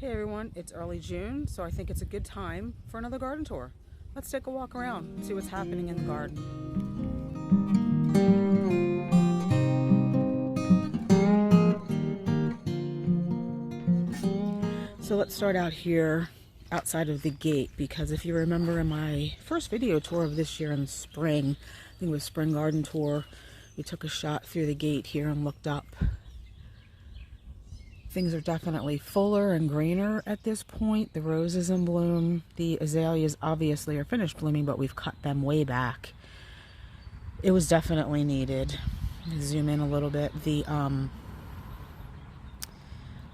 Hey everyone, it's early June, so I think it's a good time for another garden tour. Let's take a walk around and see what's happening in the garden. So let's start out here outside of the gate, because if you remember in my first video tour of this year in the spring, I think it was spring garden tour, we took a shot through the gate here and looked up. Things are definitely fuller and greener at this point. The roses in bloom. The azaleas obviously are finished blooming, but we've cut them way back. It was definitely needed. Zoom in a little bit. The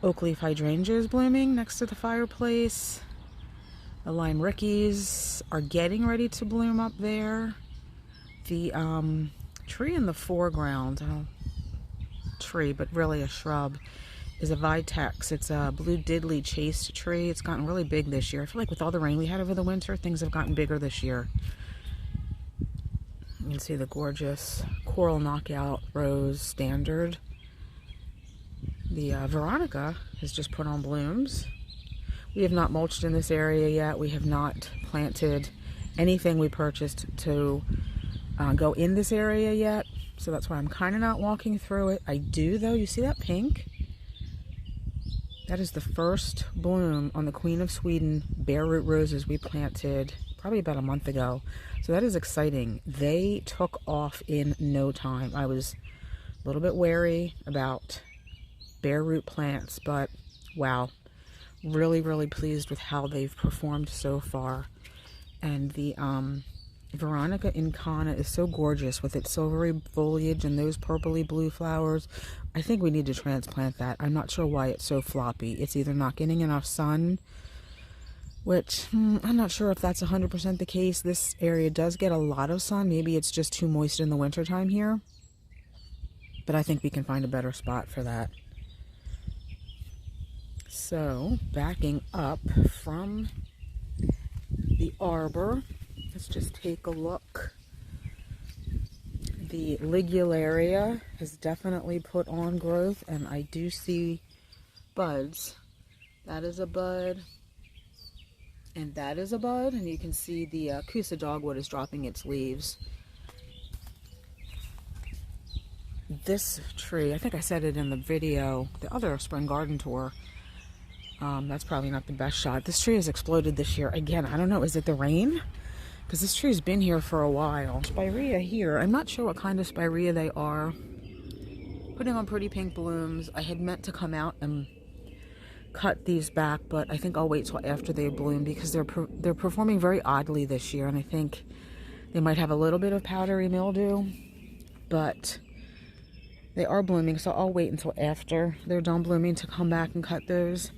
oak leaf hydrangea is blooming next to the fireplace. The lime rickeys are getting ready to bloom up there. The tree in the foreground, tree, but really a shrub, is a vitex. It's a blue diddley chased tree. It's gotten really big this year. I feel like with all the rain we had over the winter, things have gotten bigger this year. You can see the gorgeous coral knockout rose standard. The Veronica has just put on blooms. We have not mulched in this area yet. We have not planted anything we purchased to go in this area yet. So that's why I'm kind of not walking through it. I do though, you see that pink? That is the first bloom on the Queen of Sweden bare root roses we planted probably about a month ago. So that is exciting. They took off in no time. I was a little bit wary about bare root plants, but wow, really, really pleased with how they've performed so far. And the Veronica incana is so gorgeous with its silvery foliage and those purpley blue flowers. I think we need to transplant that. I'm not sure why it's so floppy. It's either not getting enough sun, which I'm not sure if that's 100% the case. This area does get a lot of sun. Maybe it's just too moist in the wintertime here. But I think we can find a better spot for that. So, backing up from the arbor, let's just take a look. The ligularia has definitely put on growth, and I do see buds. That is a bud, and that is a bud, and you can see the Kusa dogwood is dropping its leaves. This tree, I think I said it in the video, the other spring garden tour, that's probably not the best shot. This tree has exploded this year. Again, I don't know, is it the rain? Because this tree's been here for a while. Spirea here, I'm not sure what kind of spirea they are. Putting on pretty pink blooms. I had meant to come out and cut these back, but I think I'll wait till after they bloom because they're performing very oddly this year, and I think they might have a little bit of powdery mildew, but they are blooming, so I'll wait until after they're done blooming to come back and cut those.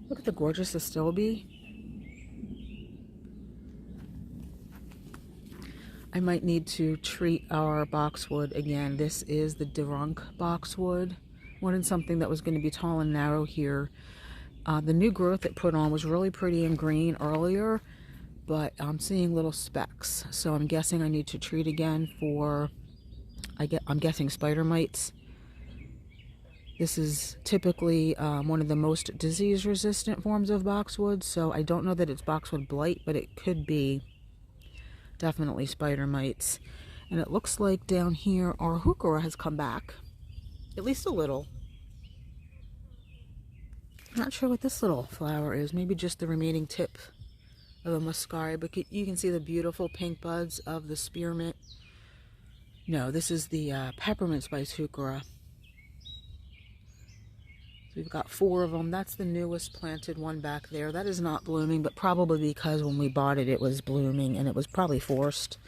Look at the gorgeous astilbe. I might need to treat our boxwood again. This is the Durunk boxwood. Wanted something that was going to be tall and narrow here. The new growth it put on was really pretty and green earlier, but I'm seeing little specks. So I'm guessing I need to treat again for, I'm guessing spider mites. This is typically one of the most disease-resistant forms of boxwood, so I don't know that it's boxwood blight, but it could be. Definitely spider mites. And it looks like down here our heuchera has come back. At least a little. I'm not sure what this little flower is. Maybe just the remaining tip of a muscari. But you can see the beautiful pink buds of the spearmint. No, this is the peppermint spice heuchera. We've got 4 of them. That's the newest planted one back there. That is not blooming, but probably because when we bought it, it was blooming, and it was probably forced.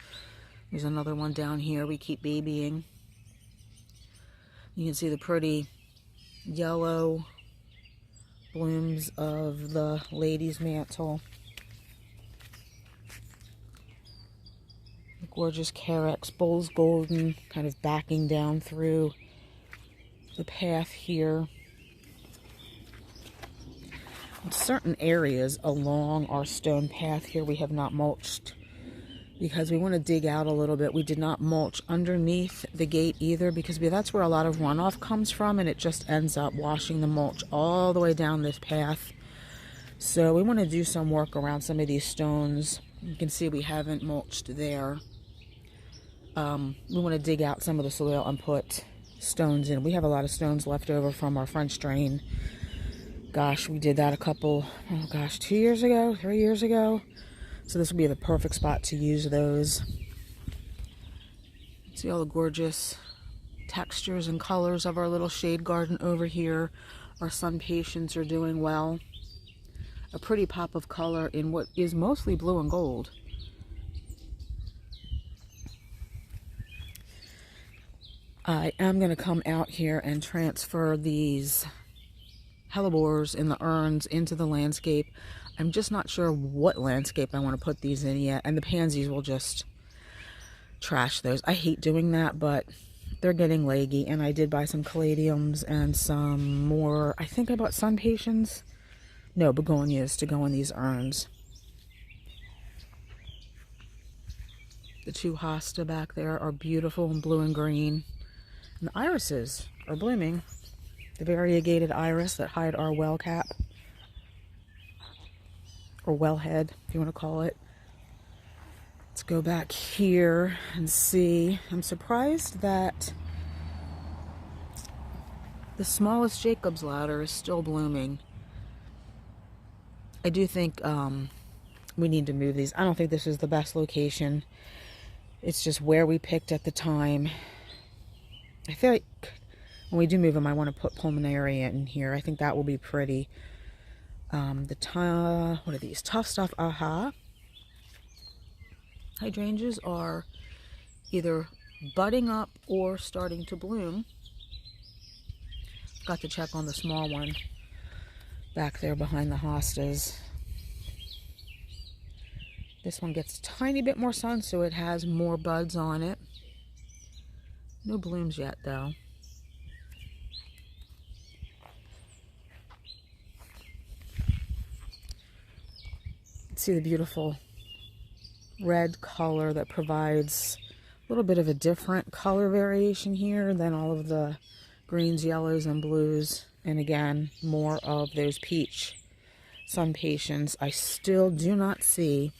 There's another one down here we keep babying. You can see the pretty yellow blooms of the lady's mantle. The gorgeous Carex Bulls Golden kind of backing down through the path here. In certain areas along our stone path here we have not mulched because we want to dig out a little bit. We did not mulch underneath the gate either, because that's where a lot of runoff comes from, and it just ends up washing the mulch all the way down this path. So we want to do some work around some of these stones. You can see we haven't mulched there. We want to dig out some of the soil and put stones in. We have a lot of stones left over from our French drain. Gosh, we did that 2 years ago, 3 years ago. So this would be the perfect spot to use those. See all the gorgeous textures and colors of our little shade garden over here. Our sun patients are doing well. A pretty pop of color in what is mostly blue and gold. I am going to come out here and transfer these hellebores in the urns into the landscape. I'm just not sure what landscape I want to put these in yet, and the pansies will just trash those. I hate doing that, but they're getting leggy, and I did buy some caladiums and some more, I think I bought sun patients. No, begonias to go in these urns. The two hosta back there are beautiful in blue and green. And the irises are blooming. The variegated iris that hide our well cap. Or well head, if you want to call it. Let's go back here and see. I'm surprised that the smallest Jacob's ladder is still blooming. I do think we need to move these. I don't think this is the best location. It's just where we picked at the time. I feel like when we do move them, I want to put pulmonaria in here. I think that will be pretty. What are these? Tough Stuff Aha. Hydrangeas are either budding up or starting to bloom. Got to check on the small one back there behind the hostas. This one gets a tiny bit more sun, so it has more buds on it. No blooms yet, though. See the beautiful red color that provides a little bit of a different color variation here than all of the greens, yellows, and blues. And again, more of those peach sun patients. I still do not see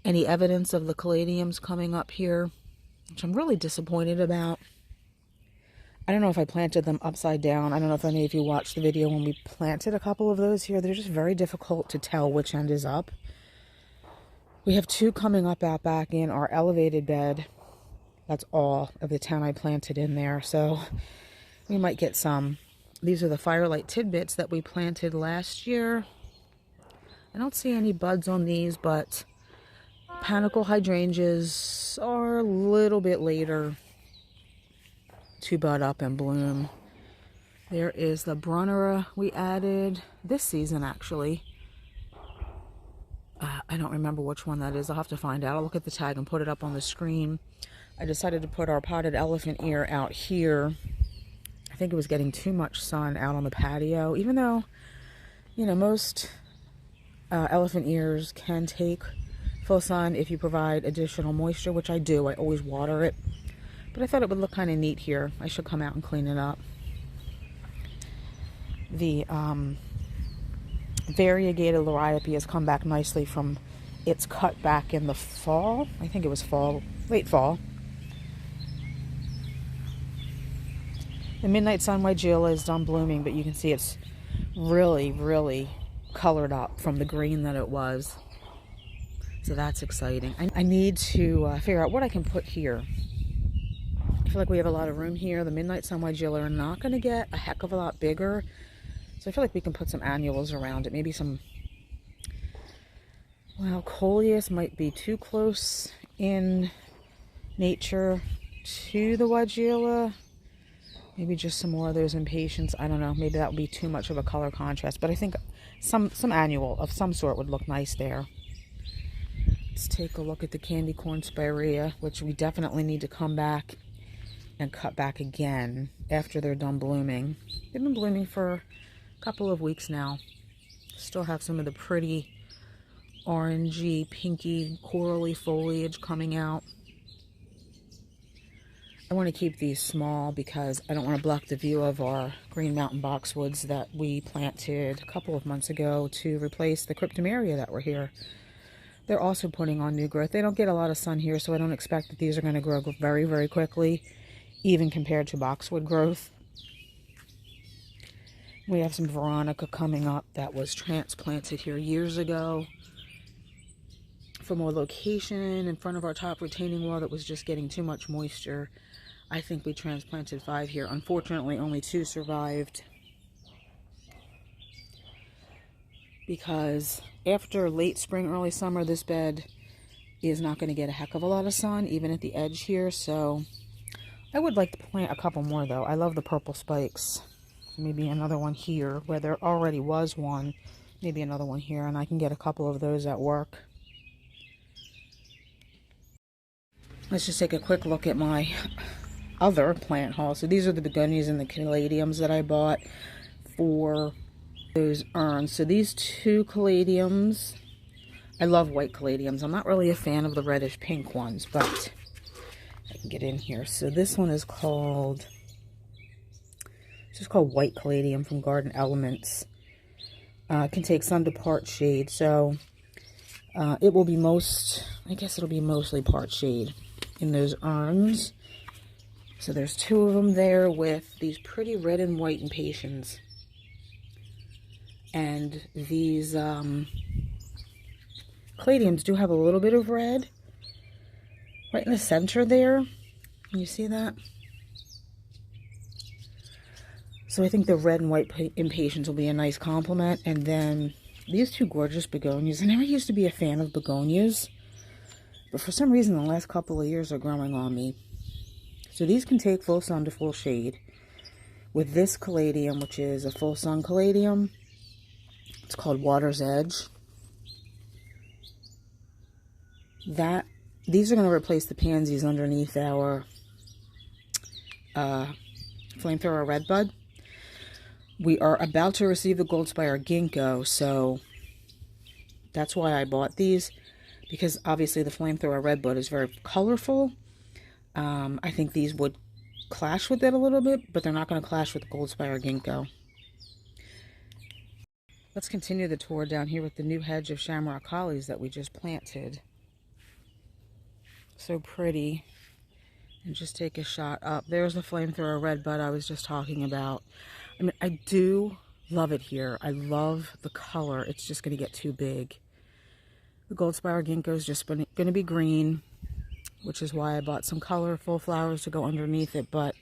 any evidence of the caladiums coming up here, which I'm really disappointed about. I don't know if I planted them upside down. I don't know if any of you watched the video when we planted a couple of those here. They're just very difficult to tell which end is up. We have two coming up out back in our elevated bed. That's all of the 10 I planted in there. So we might get some. These are the firelight tidbits that we planted last year. I don't see any buds on these, but panicle hydrangeas are a little bit later to bud up and bloom. There is the Brunnera we added this season, actually. I don't remember which one that is. I'll have to find out. I'll look at the tag and put it up on the screen. I decided to put our potted elephant ear out here. I think it was getting too much sun out on the patio, even though, you know, most elephant ears can take full sun if you provide additional moisture, which I do. I always water it. But I thought it would look kind of neat here. I should come out and clean it up. The variegated liriope has come back nicely from its cut back in the fall. I think it was fall, late fall. The Midnight Sun Weigela is done blooming, but you can see it's really, really colored up from the green that it was. So that's exciting. I need to figure out what I can put here. I feel like we have a lot of room here. The Midnight Sun Weigela are not going to get a heck of a lot bigger. So I feel like we can put some annuals around it. Maybe some, well, coleus might be too close in nature to the Weigela. Maybe just some more of those impatiens. I don't know. Maybe that would be too much of a color contrast. But I think some annual of some sort would look nice there. Let's take a look at the candy corn spirea, which we definitely need to come back and cut back again after they're done blooming. They've been blooming for a couple of weeks now. Still have some of the pretty orangey, pinky, corally foliage coming out. I want to keep these small because I don't want to block the view of our green mountain boxwoods that we planted a couple of months ago to replace the cryptomeria that were here. They're also putting on new growth. They don't get a lot of sun here, so I don't expect that these are going to grow very, very quickly, even compared to boxwood growth. We have some Veronica coming up that was transplanted here years ago from a location in front of our top retaining wall that was just getting too much moisture. I think we transplanted 5 here. Unfortunately, only 2 survived because after late spring, early summer, this bed is not going to get a heck of a lot of sun, even at the edge here. So I would like to plant a couple more, though. I love the purple spikes. Maybe another one here where there already was one. Maybe another one here, and I can get a couple of those at work. Let's just take a quick look at my other plant haul. So these are the begonias and the caladiums that I bought for those urns. So these 2 caladiums, I love white caladiums. I'm not really a fan of the reddish pink ones, but I can get in here. So this one is called, it's just called White Caladium from Garden Elements. It can take sun to part shade, so it will be it'll be mostly part shade in those urns. So there's 2 of them there with these pretty red and white impatiens. And these caladiums do have a little bit of red right in the center there. Can you see that? So I think the red and white impatiens will be a nice complement. And then these 2 gorgeous begonias. I never used to be a fan of begonias, but for some reason the last couple of years are growing on me. So these can take full sun to full shade. With this caladium, which is a full sun caladium, it's called Water's Edge. These are going to replace the pansies underneath our flamethrower redbud. We are about to receive the gold spire ginkgo, so that's why I bought these, because obviously the flamethrower redbud is very colorful. I think these would clash with it a little bit, but they're not going to clash with the gold spire ginkgo. Let's continue the tour down here with the new hedge of shamrock hollies that we just planted. So pretty. And just take a shot up. There's the flamethrower redbud I was just talking about. I mean, I do love it here. I love the color. It's just going to get too big. The gold spire ginkgo is just going to be green, which is why I bought some colorful flowers to go underneath it. But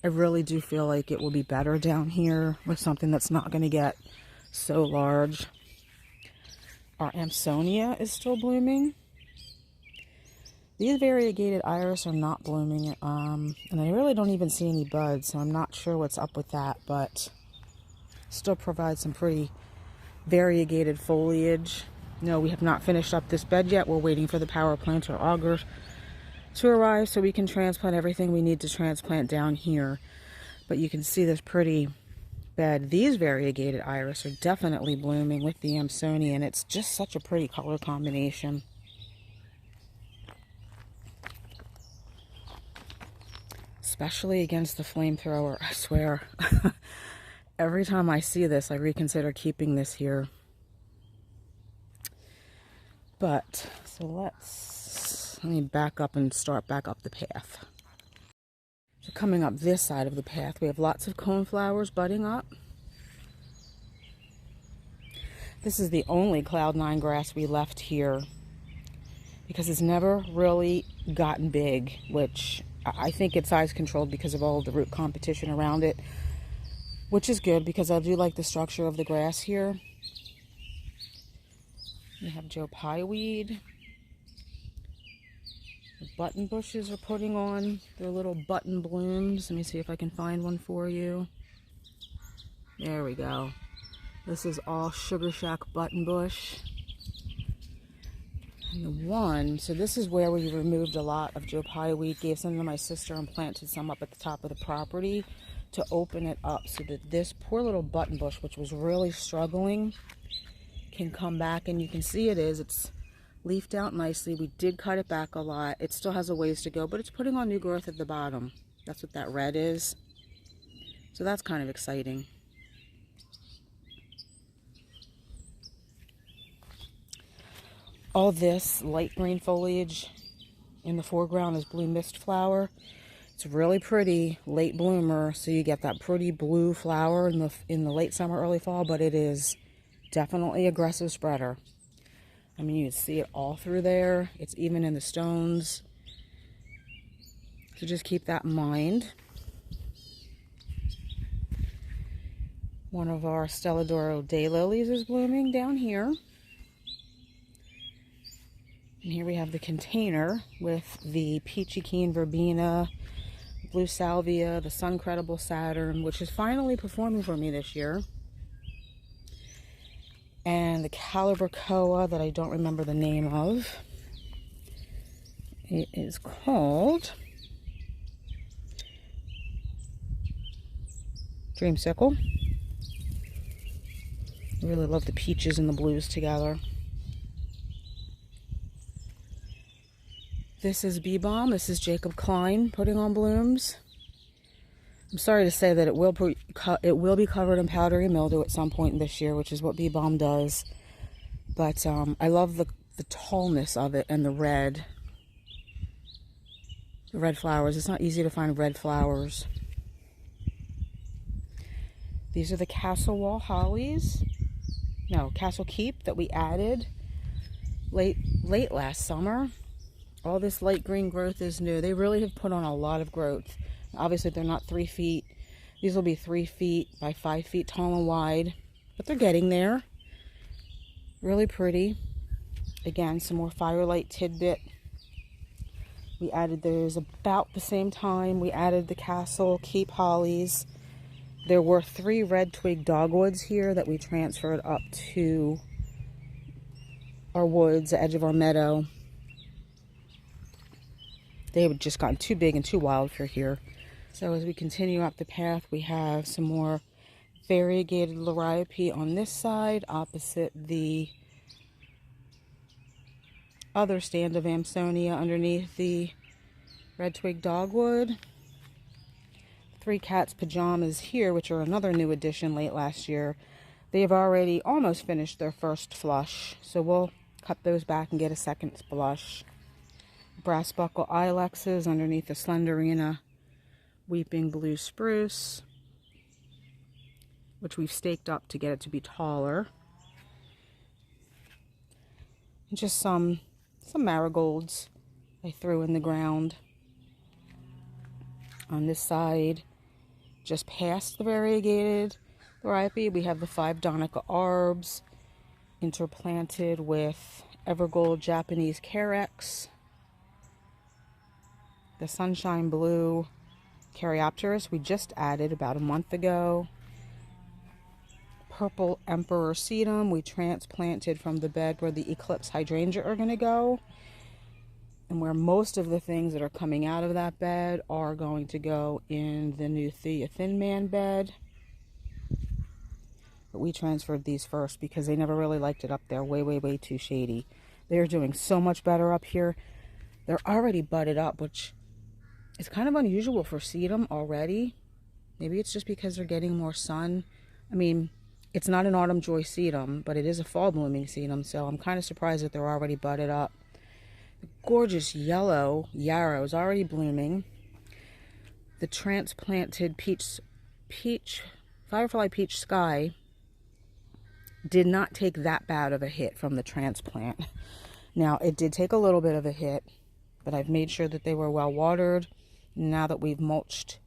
I really do feel like it will be better down here with something that's not going to get so large. Our Amsonia is still blooming. These variegated iris are not blooming, and I really don't even see any buds, so I'm not sure what's up with that, but still provides some pretty variegated foliage. No, we have not finished up this bed yet. We're waiting for the power plant or auger to arrive so we can transplant everything we need to transplant down here. But you can see this pretty bed. These variegated iris are definitely blooming with the Amsonia, and it's just such a pretty color combination. Especially against the flamethrower, I swear. Every time I see this, I reconsider keeping this here. But, so let me back up and start back up the path. So coming up this side of the path, we have lots of coneflowers budding up. This is the only Cloud9 grass we left here because it's never really gotten big, which I think it's size controlled because of all of the root competition around it, which is good because I do like the structure of the grass here. We have Joe Pye weed. The button bushes are putting on their little button blooms. Let me see if I can find one for you. There we go. This is all Sugar Shack button bush. And the one, so this is where we removed a lot of Joe Pye weed, gave some to my sister and planted some up at the top of the property to open it up so that this poor little button bush, which was really struggling, can come back, and you can see it's leafed out nicely. We did cut it back a lot. It still has a ways to go, but it's putting on new growth at the bottom. That's what that red is. So that's kind of exciting. All this light green foliage in the foreground is blue mist flower. It's really pretty, late bloomer, so you get that pretty blue flower in the late summer, early fall, but it is definitely aggressive spreader. I mean, you can see it all through there. It's even in the stones. So just keep that in mind. One of our Stelladoro daylilies is blooming down here. And here we have the container with the peachy keen verbena, blue salvia, the sun credible Saturn, which is finally performing for me this year. And the calibrachoa that I don't remember the name of. It is called Dreamsicle. I really love the peaches and the blues together. This is Bee Balm. This is Jacob Klein putting on blooms. I'm sorry to say that it will be covered in powdery mildew at some point this year, which is what Bee Balm does. But I love the tallness of it and the red flowers. It's not easy to find red flowers. These are the Castle Wall hollies. No, Castle Keep that we added late last summer. All this light green growth is new. They really have put on a lot of growth. Obviously, they're not 3 feet. These will be 3 feet by 5 feet tall and wide, but they're getting there. Really pretty. Again, some more firelight tidbit. We added those about the same time. We added the Castle Keep hollies. There were 3 red twig dogwoods here that we transferred up to our woods, the edge of our meadow. They had just gotten too big and too wild for here. So as we continue up the path, we have some more variegated liriope on this side, opposite the other stand of Amsonia underneath the red twig dogwood. 3 Cats Pajamas here, which are another new addition late last year. They have already almost finished their first flush, so we'll cut those back and get a second flush. Brass buckle ilexes underneath the Slenderina weeping blue spruce, which we've staked up to get it to be taller. And just some marigolds I threw in the ground. On this side, just past the variegated liriope, we have the 5 Donica arbs interplanted with Evergold Japanese Carex, the Sunshine Blue Caryopteris we just added about a month ago. Purple Emperor Sedum we transplanted from the bed where the Eclipse Hydrangea are going to go. And where most of the things that are coming out of that bed are going to go in the new Thea Thin Man bed. But we transferred these first because they never really liked it up there. Way too shady. They're doing so much better up here. They're already budded up, which is kind of unusual for sedum already. Maybe it's just because they're getting more sun. I mean, it's not an autumn joy sedum, but it is a fall blooming sedum, so I'm kind of surprised that they're already budded up. The gorgeous yellow yarrow is already blooming. The transplanted Firefly Peach Sky did not take that bad of a hit from the transplant. Now, it did take a little bit of a hit, but I've made sure that they were well watered. Now that we've mulched,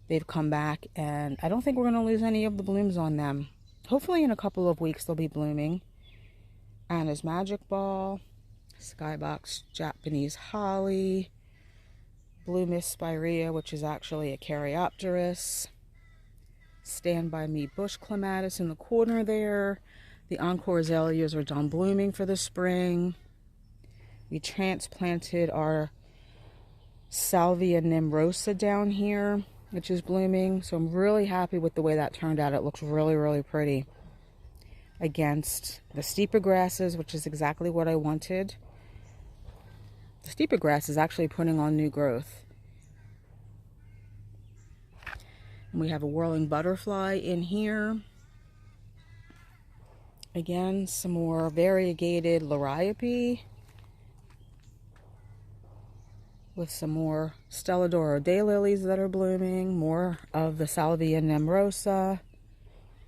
they've come back, and I don't think we're going to lose any of the blooms on them. Hopefully in a couple of weeks they'll be blooming. Anna's Magic Ball, Skybox Japanese Holly, Blue Miss Spirea, which is actually a Caryopteris, Stand By Me Bush Clematis in the corner there. The Encore Azaleas are done blooming for the spring. We transplanted our Salvia Nimrosa down here, which is blooming. So I'm really happy with the way that turned out. It looks really pretty. against the steeper grasses, which is exactly what I wanted. The steeper grass is actually putting on new growth. And we have a whirling butterfly in here. Again, some more variegated liriope with some more Stelladora daylilies that are blooming, more of the Salvia nemorosa,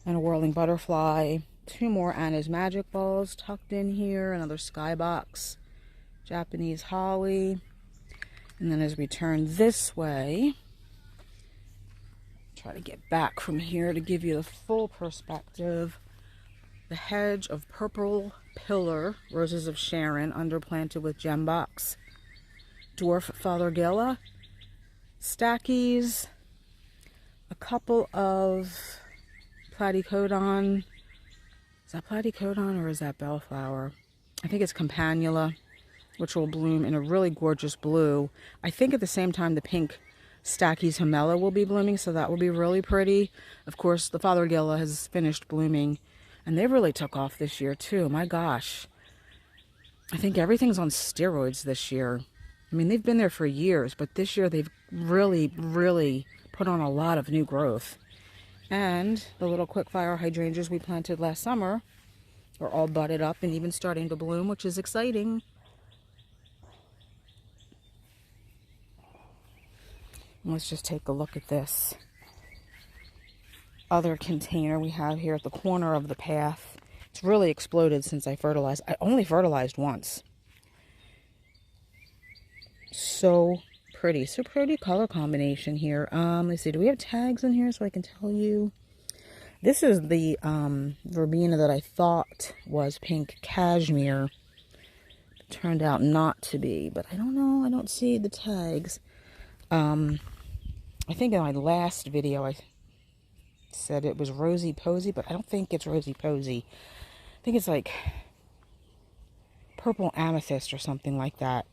and a whirling butterfly. 2 more Anna's Magic Balls tucked in here, another skybox, Japanese holly. And then as we turn this way, try to get back from here to give you the full perspective. The hedge of purple pillar roses of Sharon underplanted with gembox, dwarf Fothergilla, stackies, a couple of platycodon. Is that platycodon or is that bellflower? I think it's campanula, which will bloom in a really gorgeous blue. I think at the same time the pink stackies Hamella will be blooming, so that will be really pretty. Of course, the Fothergilla has finished blooming, and they really took off this year too. My gosh. I think everything's on steroids this year. I mean, they've been there for years, but this year they've really, really put on a lot of new growth. And the little quickfire hydrangeas we planted last summer are all budded up and even starting to bloom, which is exciting. Let's just take a look at this other container we have here at the corner of the path. It's really exploded since I fertilized. I only fertilized once. So pretty color combination here. Let's see, do we have tags in here so I can tell you? This is the verbena that I thought was pink cashmere. It turned out not to be, but I don't know. I don't see the tags. I think in my last video I said it was Rosy Posy, but I don't think it's Rosy Posy. I think it's like purple amethyst or something like that.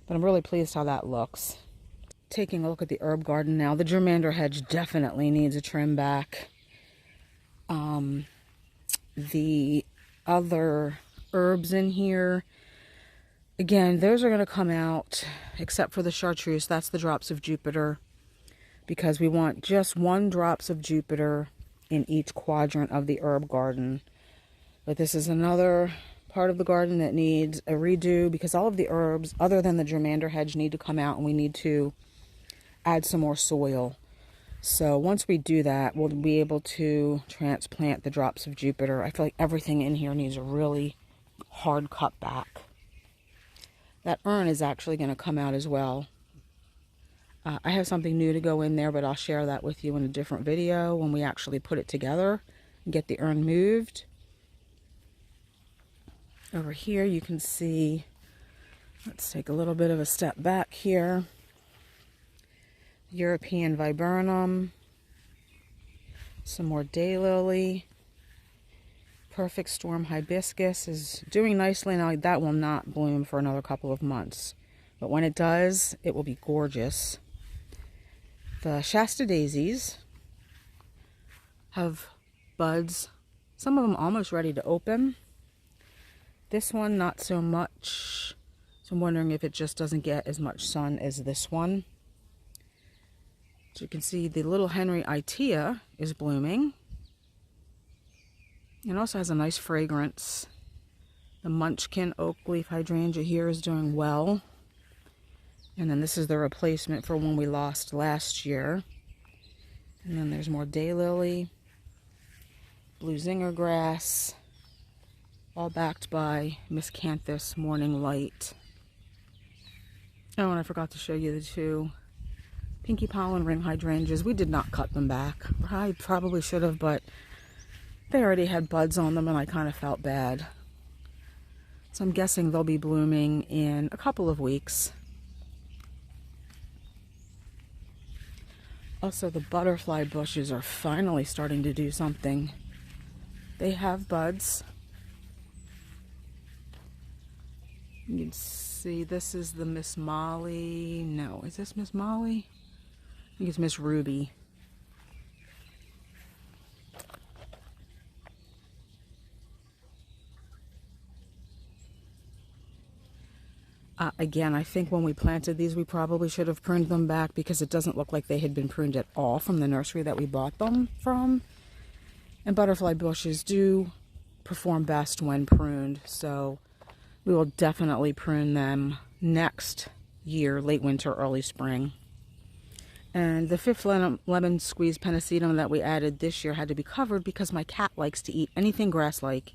But I'm really pleased how that looks. Taking a look at the herb garden now. The germander hedge definitely needs a trim back. The other herbs in here, again, those are going to come out, except for the chartreuse. That's the drops of Jupiter, because we want just 1 drops of Jupiter in each quadrant of the herb garden. But this is another part of the garden that needs a redo, because all of the herbs, other than the germander hedge, need to come out, and we need to add some more soil. So once we do that, we'll be able to transplant the drops of Jupiter. I feel like everything in here needs a really hard cut back. That urn is actually going to come out as well. I have something new to go in there, but I'll share that with you in a different video when we actually put it together and get the urn moved. Over here you can see, let's take a little bit of a step back here. European viburnum, some more daylily, perfect storm hibiscus is doing nicely now. That will not bloom for another couple of months, but when it does, it will be gorgeous. The Shasta daisies have buds, some of them almost ready to open. This one not so much, so I'm wondering if it just doesn't get as much sun as this one. As you can see, the little Henry Itea is blooming. It also has a nice fragrance. The Munchkin oak leaf hydrangea here is doing well. And then this is the replacement for one we lost last year. And then there's more daylily, blue zinger grass, all backed by Miscanthus morning light. Oh, and I forgot to show you the 2 pinky pollen ring hydrangeas. We did not cut them back. I probably should have, but they already had buds on them and I kind of felt bad. So I'm guessing they'll be blooming in a couple of weeks. Also, the butterfly bushes are finally starting to do something. They have buds. You can see this is the Miss Molly. No, is this Miss Molly? I think it's Miss Ruby. Again, I think when we planted these, we probably should have pruned them back because it doesn't look like they had been pruned at all from the nursery that we bought them from. And butterfly bushes do perform best when pruned, so we will definitely prune them next year, late winter, early spring. And the 5th lemon squeeze pennisetum that we added this year had to be covered because my cat likes to eat anything grass-like.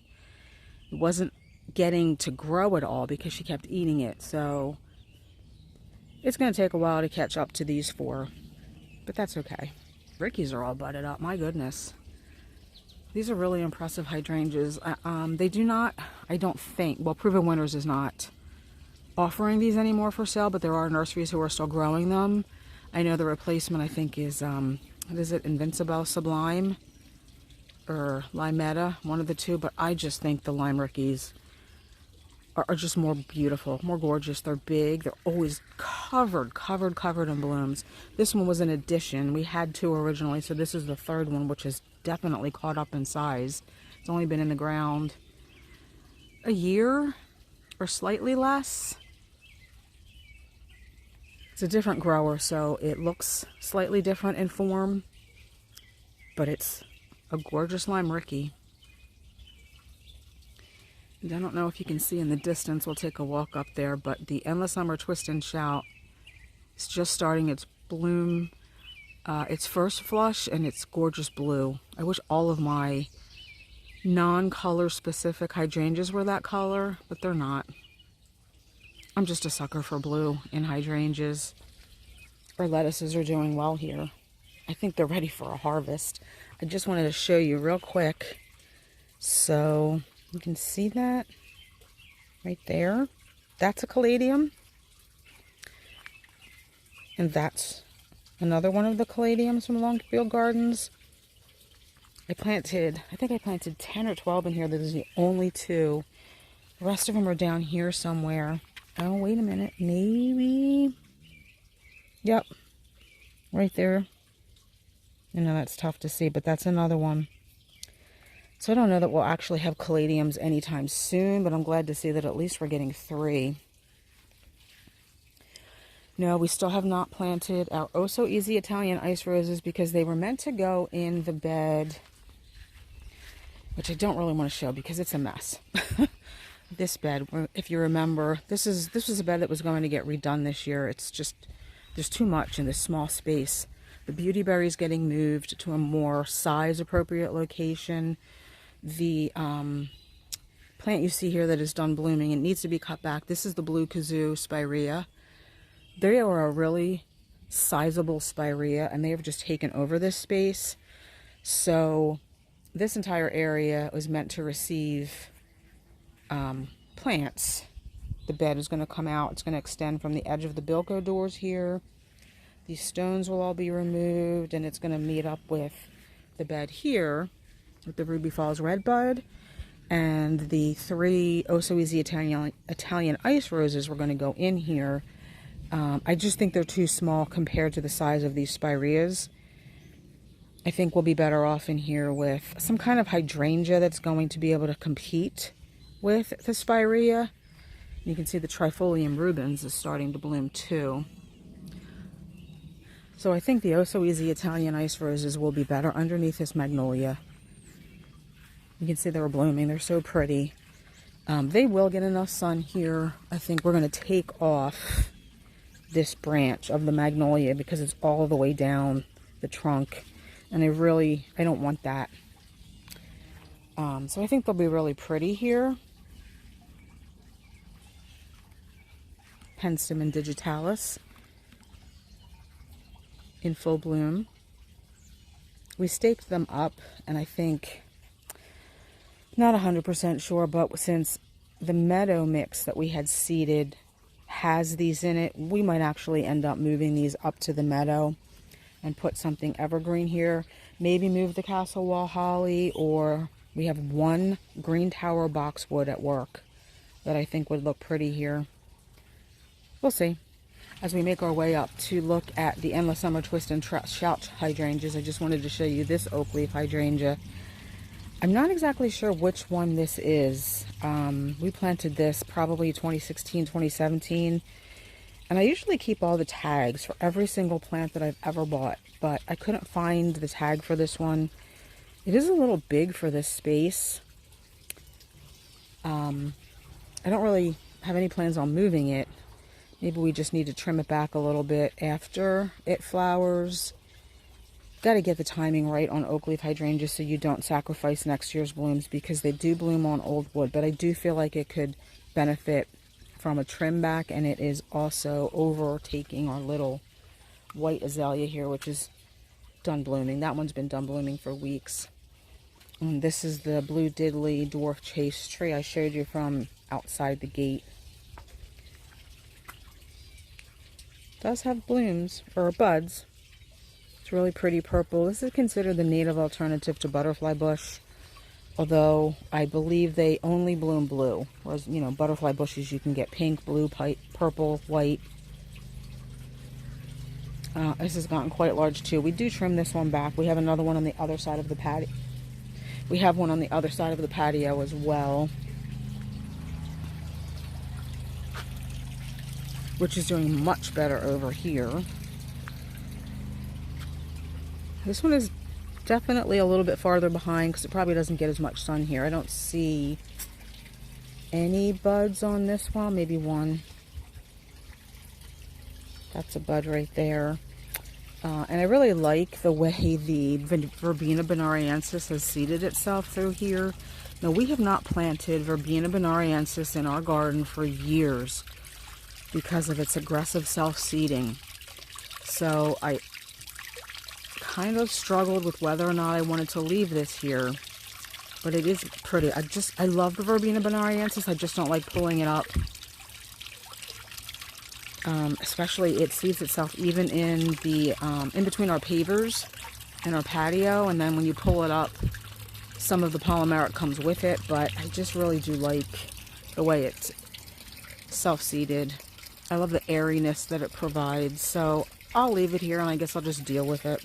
It wasn't getting to grow at all because she kept eating it, so it's going to take a while to catch up to these 4, but that's okay. Rickeys are all budded up, my goodness. These are really impressive hydrangeas. They do not, I don't think, well, Proven Winners is not offering these anymore for sale, but there are nurseries who are still growing them. I know the replacement, I think, is, what is it, Invincible Sublime or Limetta, one of the two, but I just think the Lime Rickeys are just more beautiful, more gorgeous. They're big. They're always covered in blooms. This one was an addition. We had 2 originally, so this is the 3rd one, which has definitely caught up in size. It's only been in the ground a year or slightly less. It's a different grower, so it looks slightly different in form, but it's a gorgeous Lime Rickey. And I don't know if you can see in the distance, we'll take a walk up there, but the Endless Summer Twist and Shout is just starting its bloom, its first flush, and it's gorgeous blue. I wish all of my non-color specific hydrangeas were that color, but they're not. I'm just a sucker for blue in hydrangeas. Our lettuces are doing well here. I think they're ready for a harvest. I just wanted to show you real quick. So you can see that right there. That's a caladium. And that's another one of the caladiums from Longfield Gardens. I think I planted 10 or 12 in here. This is the only 2. The rest of them are down here somewhere. Oh, wait a minute. Maybe. Yep. Right there. I know that's tough to see, but that's another one. So I don't know that we'll actually have caladiums anytime soon, but I'm glad to see that at least we're getting 3. No, we still have not planted our Oh So Easy Italian ice roses because they were meant to go in the bed, which I don't really want to show because it's a mess. This bed, if you remember, this was a bed that was going to get redone this year. It's just, there's too much in this small space. The beauty berry is getting moved to a more size appropriate location. The plant you see here that is done blooming, it needs to be cut back. This is the Blue Kazoo Spirea. They are a really sizable Spirea, and they have just taken over this space. So this entire area was meant to receive plants. The bed is going to come out. It's going to extend from the edge of the Bilko doors here. These stones will all be removed, and it's going to meet up with the bed here with the Ruby Falls Redbud, and the 3 Oh So Easy Italian ice roses were going to go in here. I just think they're too small compared to the size of these spireas. I think we'll be better off in here with some kind of hydrangea that's going to be able to compete with the spirea. You can see the Trifolium rubens is starting to bloom too. So I think the Oh So Easy Italian ice roses will be better underneath this magnolia. You can see they're blooming. They're so pretty. They will get enough sun here. I think we're going to take off this branch of the magnolia because it's all the way down the trunk. And I don't want that. So I think they'll be really pretty here. Penstemon digitalis in full bloom. We staked them up, and I think, not 100% sure, but since the meadow mix that we had seeded has these in it, we might actually end up moving these up to the meadow and put something evergreen here. Maybe move the castle wall holly, or we have one green tower boxwood at work that I think would look pretty here. We'll see. As we make our way up to look at the Endless Summer Twist and Shout hydrangeas, I just wanted to show you this oak leaf hydrangea. I'm not exactly sure which one this is. We planted this probably 2016, 2017. And I usually keep all the tags for every single plant that I've ever bought. But I couldn't find the tag for this one. It is a little big for this space. I don't really have any plans on moving it. Maybe we just need to trim it back a little bit after it flowers. Got to get the timing right on oak leaf hydrangeas so you don't sacrifice next year's blooms, because they do bloom on old wood. But I do feel like it could benefit from a trim back, and it is also overtaking our little white azalea here, which is done blooming. That one's been done blooming for weeks. And this is the blue diddley dwarf chase tree I showed you from outside the gate. Does have blooms, or buds. It's really pretty purple. This is considered the native alternative to butterfly bush, although I believe they only bloom blue. Whereas, you know, butterfly bushes you can get pink, blue, purple, white. This has gotten quite large too. We do trim this one back. We have another one on the other side of the patio. We have one on the other side of the patio as well, which is doing much better over here. This one is definitely a little bit farther behind because it probably doesn't get as much sun here. I don't see any buds on this one, maybe one. That's a bud right there. And I really like the way the Verbena bonariensis has seeded itself through here. Now, we have not planted Verbena bonariensis in our garden for years because of its aggressive self-seeding. So I kind of struggled with whether or not I wanted to leave this here. But it is pretty. I love the Verbena bonariensis. I just don't like pulling it up. Especially it seeds itself even in the in between our pavers and our patio, and then when you pull it up, some of the polymeric comes with it. But I just really do like the way it's self-seeded. I love the airiness that it provides, so I'll leave it here and I guess I'll just deal with it.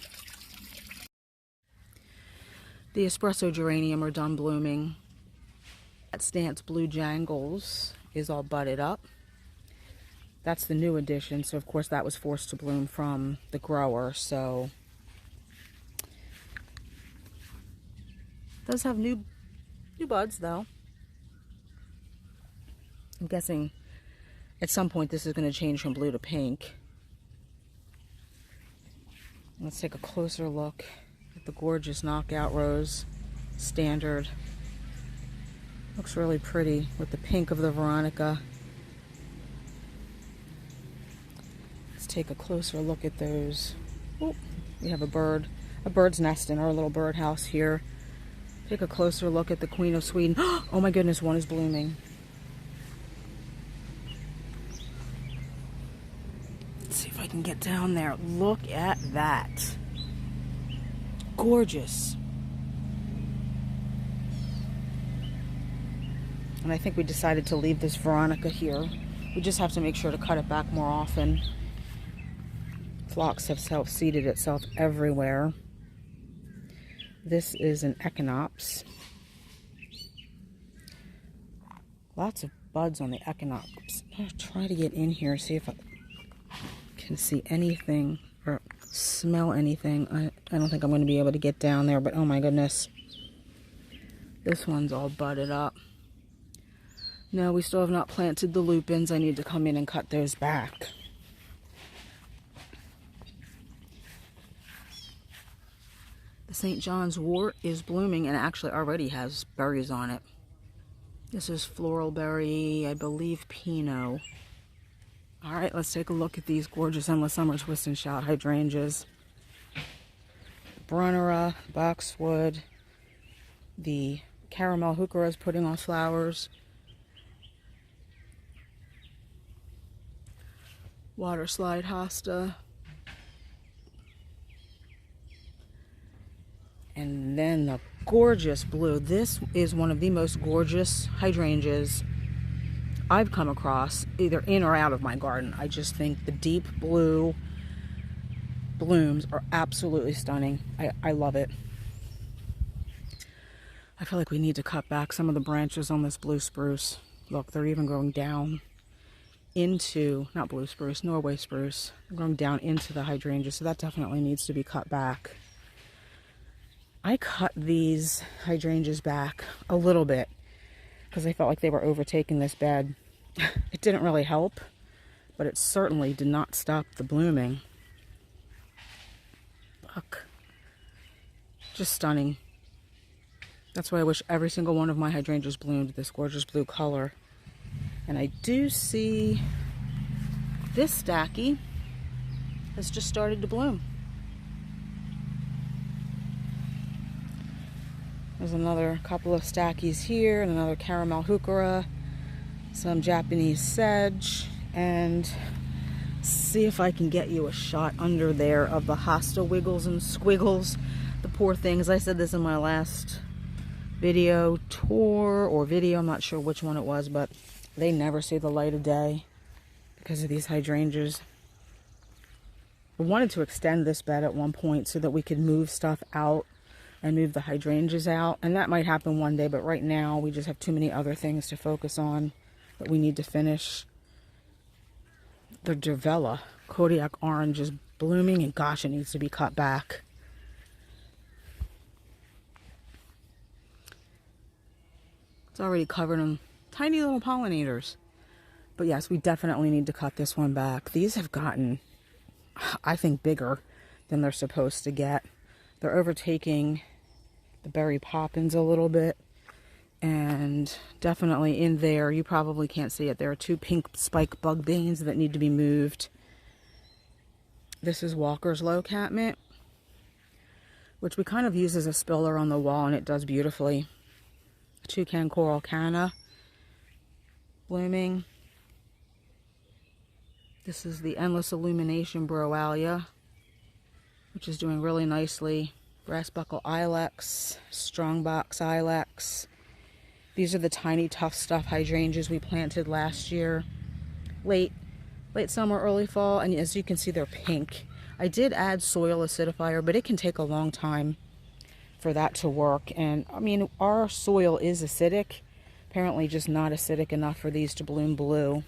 The espresso geranium are done blooming. That Stance Blue Jangles is all budded up. That's the new addition, so of course that was forced to bloom from the grower, so does have new buds though. I'm guessing at some point this is going to change from blue to pink. Let's take a closer look at the gorgeous knockout rose standard. Looks really pretty with the pink of the Veronica. Take a closer look at those. Oh, we have a bird's nest in our little birdhouse here. Take a closer look at the Queen of Sweden. Oh my goodness, one is blooming. Let's see if I can get down there. Look at that. Gorgeous. And I think we decided to leave this Veronica here. We just have to make sure to cut it back more often. Phlox have self-seeded itself everywhere. This is an Echinops. Lots of buds on the Echinops. I'll try to get in here, see if I can see anything or smell anything. I don't think I'm going to be able to get down there, but oh my goodness. This one's all budded up. No, we still have not planted the lupins. I need to come in and cut those back. The St. John's wort is blooming and actually already has berries on it. This is floral berry, I believe Pinot. All right, let's take a look at these gorgeous endless summer twist and shout hydrangeas. Brunnera, boxwood, the caramel heuchera is putting on flowers. Water slide hosta. And then the gorgeous blue. This is one of the most gorgeous hydrangeas I've come across, either in or out of my garden. I just think the deep blue blooms are absolutely stunning. I love it. I feel like we need to cut back some of the branches on this blue spruce. Look, they're even going down into, not blue spruce, Norway spruce. They're going down into the hydrangea, so that definitely needs to be cut back. I cut these hydrangeas back a little bit because I felt like they were overtaking this bed. It didn't really help, but it certainly did not stop the blooming. Look, just stunning. That's why I wish every single one of my hydrangeas bloomed this gorgeous blue color. And I do see this stacky has just started to bloom. There's another couple of stackies here and another caramel heuchera, some Japanese sedge, and see if I can get you a shot under there of the hosta wiggles and squiggles. The poor things. I said this in my last video tour or video, I'm not sure which one it was, but they never see the light of day because of these hydrangeas. I wanted to extend this bed at one point so that we could move stuff out and move the hydrangeas out, and that might happen one day, but right now we just have too many other things to focus on that we need to finish. The Durvella Kodiak orange is blooming, and gosh, it needs to be cut back. It's already covered in tiny little pollinators. But yes, we definitely need to cut this one back. These have gotten, I think, bigger than they're supposed to get. They're overtaking the berry poppins a little bit. And definitely in there, you probably can't see it, there are two pink spike bug banes that need to be moved. This is Walker's low catmint, which we kind of use as a spiller on the wall, and it does beautifully. Toucan coral canna blooming. This is the endless illumination broalia, which is doing really nicely. Brass buckle ilex, strongbox ilex. These are the tiny tough stuff hydrangeas we planted last year, late summer, early fall, and as you can see, they're pink. I did add soil acidifier, but it can take a long time for that to work. And I mean, our soil is acidic, apparently just not acidic enough for these to bloom blue.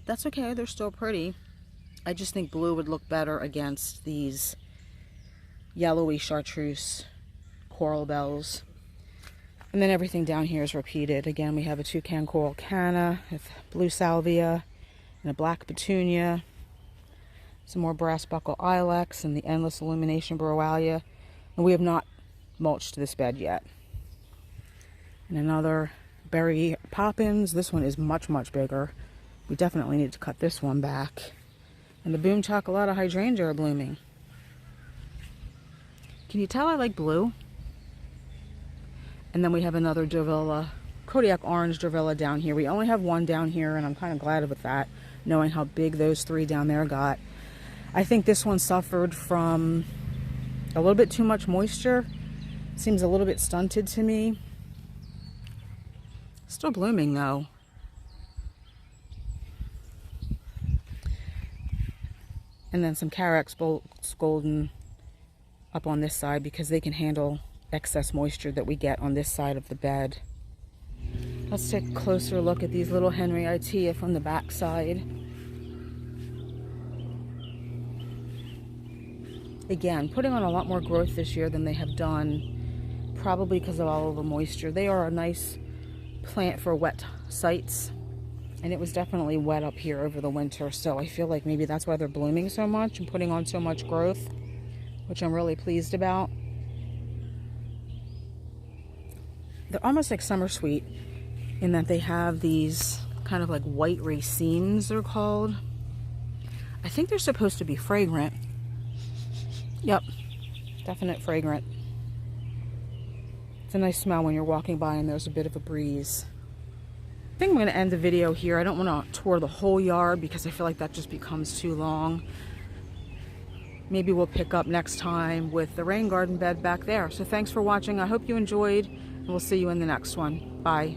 That's okay, they're still pretty. I just think blue would look better against these yellowy chartreuse coral bells. And then everything down here is repeated. Again, we have a toucan coral canna with blue salvia and a black petunia. Some more brass buckle ilex and the endless illumination broalia. And we have not mulched this bed yet. And another berry poppins. This one is much, much bigger. We definitely need to cut this one back. And the boom chocolata hydrangea are blooming. Can you tell I like blue? And then we have another Durvella, Kodiak orange Durvella down here. We only have one down here, and I'm kind of glad with that, knowing how big those three down there got. I think this one suffered from a little bit too much moisture. Seems a little bit stunted to me. Still blooming though. And then some Carex Bolts Golden up on this side because they can handle excess moisture that we get on this side of the bed. Let's take a closer look at these little Henry Itea from the back side. Again, putting on a lot more growth this year than they have done, probably because of all of the moisture. They are a nice plant for wet sites, and it was definitely wet up here over the winter, so I feel like maybe that's why they're blooming so much and putting on so much growth, which I'm really pleased about. They're almost like summer sweet in that they have these kind of like white racemes, they're called. I think they're supposed to be fragrant. Yep, definite fragrant. It's a nice smell when you're walking by and there's a bit of a breeze. I think I'm going to end the video here. I don't want to tour the whole yard because I feel like that just becomes too long. Maybe we'll pick up next time with the rain garden bed back there. So thanks for watching. I hope you enjoyed, and we'll see you in the next one. Bye.